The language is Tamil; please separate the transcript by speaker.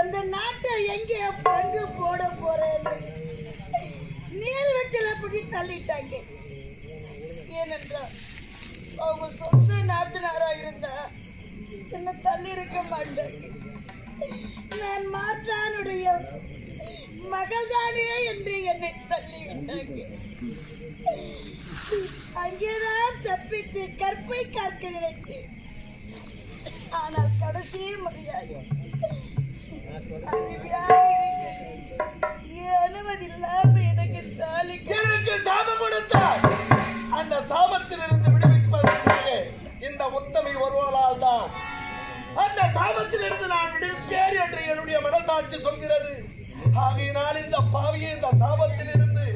Speaker 1: அந்த நாட்டை எங்கே பங்கு போட போறேன்னு நீர்வீழ்ச்சியில பிடி தள்ளிட்டாங்க. ஏனென்றால் அவங்க சொந்த நாத்தனாரா இருந்தா என்ன தள்ளி இருக்க மாட்டாங்க. நான் மாற்றானுடைய மகள்தானே என்று என்னை தள்ளி விட்டாங்க. அங்கேதான் தப்பித்து கற்பை காக்க நினைத்தேன். ஆனால் கடைசி முறையாக அனுமதி இல்லாம எனக்கு
Speaker 2: சாபம் கொடுத்தார். அந்த சாபத்திலிருந்து விடுவிப்பதற்காக இந்த உத்தமை ஒருவரால் தான் அந்த சாபத்திலிருந்து நான் விடுவிப்பேன் என்று என்னுடைய மனசாட்சி சொல்கிறது. ஆகையினால் இந்த பாவியை இந்த சாபத்திலிருந்து